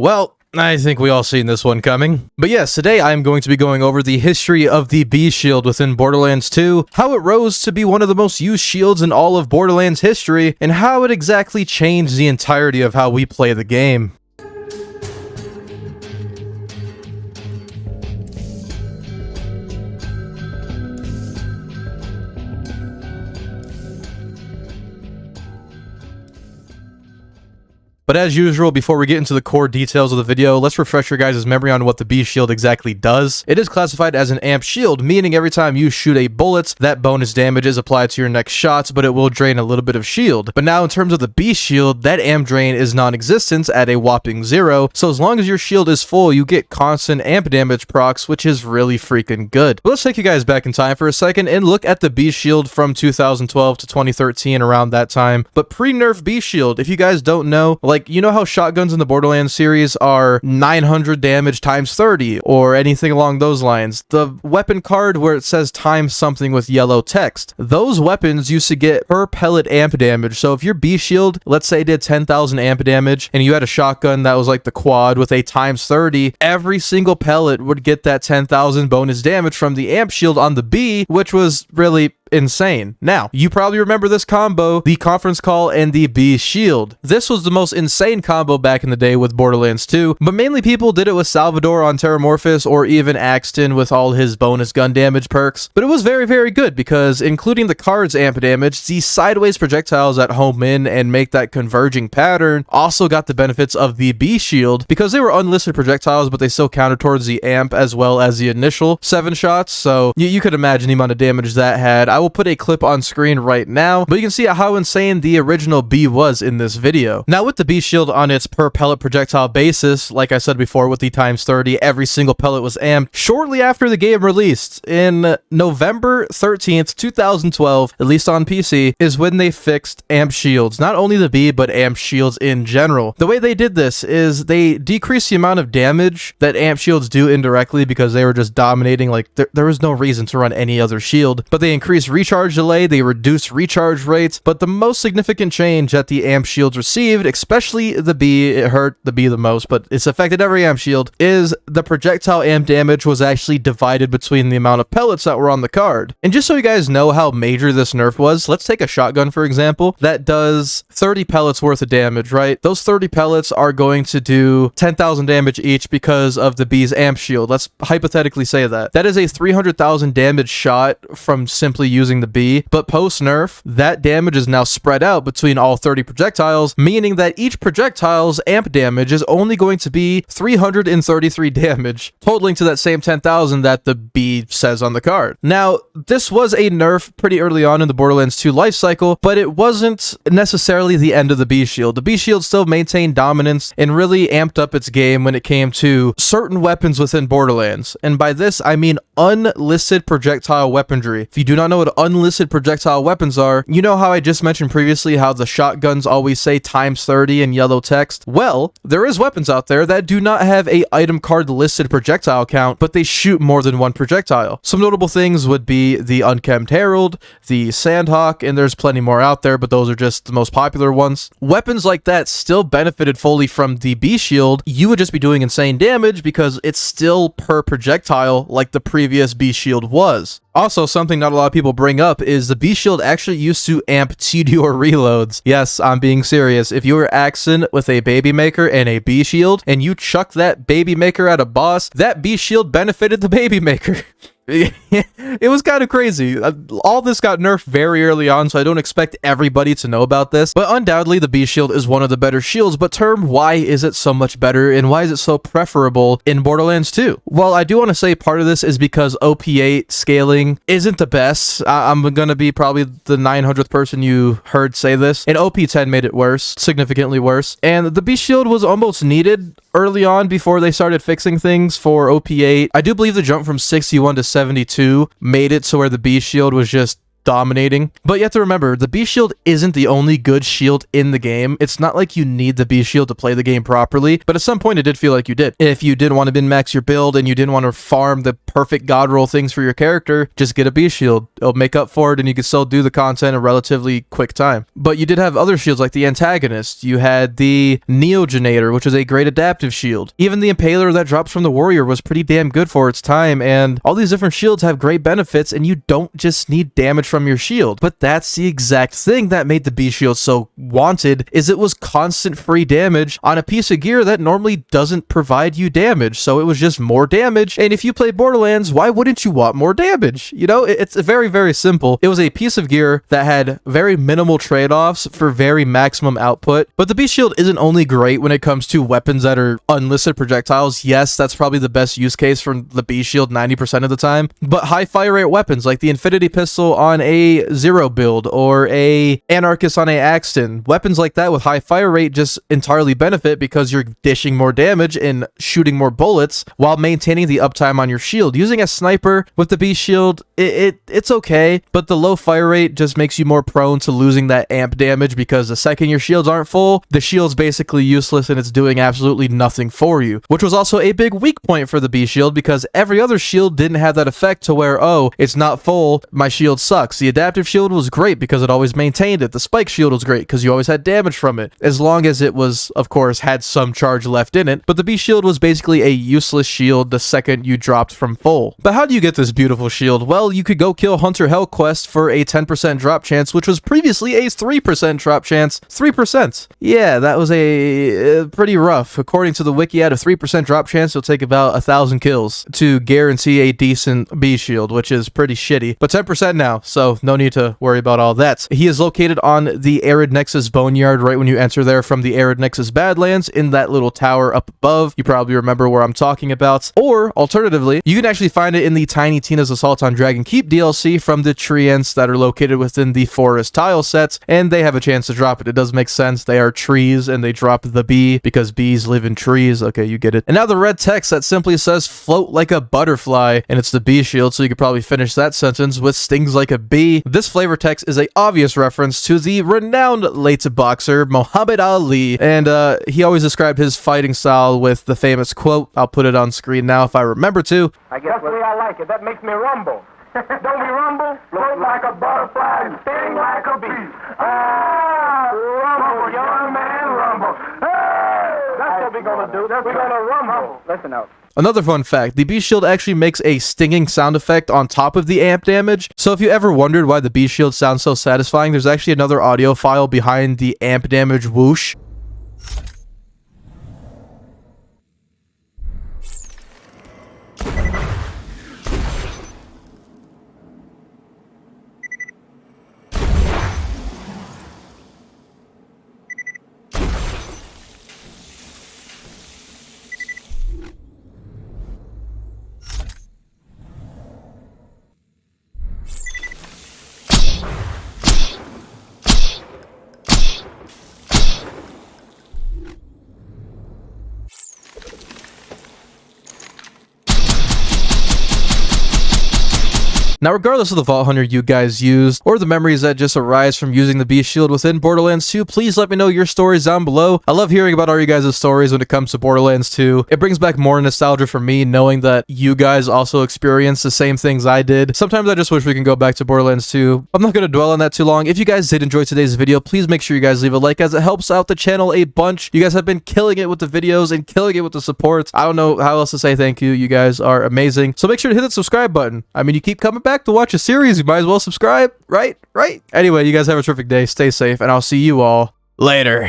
Well, I think we all seen this one coming. But yes, today I'm going to be going over the history of the B shield within Borderlands 2, how it rose to be one of the most used shields in all of Borderlands history, and how it exactly changed the entirety of how we play the game. But as usual, before we get into the core details of the video, let's refresh your guys' memory on what the B shield exactly does. It is classified as an amp shield, meaning every time you shoot a bullet, that bonus damage is applied to your next shots, but it will drain a little bit of shield. But now in terms of the B shield, that amp drain is non-existent at a whopping 0, so as long as your shield is full, you get constant amp damage procs, which is really freaking good. But let's take you guys back in time for a second and look at the B shield from 2012 to 2013, around that time. But pre-nerf B shield, if you guys don't know, you know how shotguns in the Borderlands series are 900 damage times 30 or anything along those lines? The weapon card where it says times something with yellow text, those weapons used to get per pellet amp damage. So if your B shield, let's say, did 10,000 amp damage and you had a shotgun that was like the quad with a times 30, every single pellet would get that 10,000 bonus damage from the amp shield on the B, which was really insane. Now, you probably remember this combo, the conference call and the B shield. This was the most insane combo back in the day with Borderlands 2, but mainly people did it with Salvador on Terramorphous or even Axton with all his bonus gun damage perks. But it was very, very good because including the card's amp damage, the sideways projectiles that home in and make that converging pattern also got the benefits of the B shield because they were unlisted projectiles, but they still counted towards the amp as well as the initial 7 shots. So you could imagine the amount of damage that had. I will put a clip on screen right now, but you can see how insane the original B was in this video. Now with the B shield on its per pellet projectile basis, like I said before with the times 30, every single pellet was amped. Shortly after the game released, in November 13th, 2012, at least on PC, is when they fixed amp shields. Not only the B, but amp shields in general. The way they did this is they decreased the amount of damage that amp shields do indirectly because they were just dominating. There was no reason to run any other shield, but they increased recharge delay, they reduced recharge rates, but the most significant change that the amp shields received, especially the B, it hurt the B the most, but it's affected every amp shield, is the projectile amp damage was actually divided between the amount of pellets that were on the card. And just so you guys know how major this nerf was, let's take a shotgun for example that does 30 pellets worth of damage, right? Those 30 pellets are going to do 10,000 damage each because of the B's amp shield. Let's hypothetically say that. That is a 300,000 damage shot from simply using the B, but post nerf, that damage is now spread out between all 30 projectiles, meaning that each projectile's amp damage is only going to be 333 damage, totaling to that same 10,000 that the B says on the card. Now, this was a nerf pretty early on in the Borderlands 2 lifecycle, but it wasn't necessarily the end of the B shield. The B shield still maintained dominance and really amped up its game when it came to certain weapons within Borderlands. And by this, I mean unlisted projectile weaponry. If you do not know what unlisted projectile weapons are, you know how I just mentioned previously how the shotguns always say times 30 in yellow text? Well, there is weapons out there that do not have a item card listed projectile count, but they shoot more than one projectile. Some notable things would be the Unkempt Herald, the Sandhawk, and there's plenty more out there, but those are just the most popular ones. Weapons like that still benefited fully from the B shield. You would just be doing insane damage because it's still per projectile like the previous B shield was. Also, something not a lot of people bring up is the B shield actually used to amp TDR reloads. Yes, I'm being serious. If you were Axon with a baby maker and a B shield, and you chuck that baby maker at a boss, that B shield benefited the baby maker. It was kind of crazy. All this got nerfed very early on, so I don't expect everybody to know about this, but undoubtedly the B shield is one of the better shields. But term, why is it so much better and why is it so preferable in Borderlands 2? Well, I do want to say part of this is because OP8 scaling isn't the best. I'm gonna be probably the 900th person you heard say this, and OP10 made it worse, significantly worse, and the B shield was almost needed early on before they started fixing things for OP8. I do believe the jump from 61 to 72 made it so where the B shield was just dominating. But you have to remember, the B shield isn't the only good shield in the game. It's not like you need the B shield to play the game properly, but at some point it did feel like you did. If you didn't want to min-max your build and you didn't want to farm the perfect god roll things for your character, just get a B shield. It'll make up for it and you can still do the content in a relatively quick time. But you did have other shields like the Antagonist. You had the Neogenator, which is a great adaptive shield. Even the Impaler that drops from the Warrior was pretty damn good for its time, and all these different shields have great benefits, and you don't just need damage from your shield. But that's the exact thing that made the B shield so wanted, is it was constant free damage on a piece of gear that normally doesn't provide you damage. So it was just more damage, and if you play Borderlands, why wouldn't you want more damage? You know, it's very, very simple. It was a piece of gear that had very minimal trade-offs for very maximum output. But the B shield isn't only great when it comes to weapons that are unlisted projectiles. Yes, that's probably the best use case from the B shield 90% of the time, but high fire rate weapons like the Infinity Pistol on a Zero build or a Anarchist on a Axton, weapons like that with high fire rate just entirely benefit because you're dishing more damage and shooting more bullets while maintaining the uptime on your shield. Using a sniper with the B shield, it's okay, but the low fire rate just makes you more prone to losing that amp damage because the second your shields aren't full, the shield's basically useless and it's doing absolutely nothing for you, which was also a big weak point for the B shield because every other shield didn't have that effect to where, oh, it's not full, my shield sucks. The adaptive shield was great because it always maintained it. The spike shield was great because you always had damage from it, as long as it was, of course, had some charge left in it, but the B shield was basically a useless shield the second you dropped from full. But how do you get this beautiful shield? Well, you could go kill Hunter Hellquest for a 10% drop chance, which was previously a 3% drop chance. 3%. Yeah, that was a pretty rough. According to the wiki, at a 3% drop chance, it'll take about 1,000 kills to guarantee a decent B shield, which is pretty shitty. But 10% now, so no need to worry about all that. He is located on the Arid Nexus Boneyard right when you enter there from the Arid Nexus Badlands in that little tower up above. You probably remember where I'm talking about. Or, alternatively, you can actually find it in the Tiny Tina's Assault on Dragon Keep DLC from the treants that are located within the forest tile sets, and they have a chance to drop it. It does make sense. They are trees, and they drop the bee because bees live in trees. Okay, you get it. And now the red text that simply says float like a butterfly, and it's the B shield, so you could probably finish that sentence with stings like a bee. This flavor text is a obvious reference to the renowned late boxer Muhammad Ali, and he always described his fighting style with the famous quote. I'll put it on screen now if I remember to. I guess that's the way I like it. That makes me rumble. Don't we rumble? Float like a butterfly and sting like a bee. Ah, rumble, young man, rumble. Hey, that's what we're gonna do. We're gonna rumble. Listen out. Another fun fact, the B shield actually makes a stinging sound effect on top of the amp damage. So if you ever wondered why the B shield sounds so satisfying, there's actually another audio file behind the amp damage whoosh. Now, regardless of the Vault Hunter you guys used, or the memories that just arise from using the B shield within Borderlands 2, please let me know your stories down below. I love hearing about all you guys' stories when it comes to Borderlands 2. It brings back more nostalgia for me, knowing that you guys also experienced the same things I did. Sometimes I just wish we can go back to Borderlands 2. I'm not going to dwell on that too long. If you guys did enjoy today's video, please make sure you guys leave a like, as it helps out the channel a bunch. You guys have been killing it with the videos and killing it with the support. I don't know how else to say thank you. You guys are amazing. So make sure to hit that subscribe button. I mean, you keep coming back to watch a series, you might as well subscribe, right? Anyway, you guys have a terrific day, stay safe, and I'll see you all later.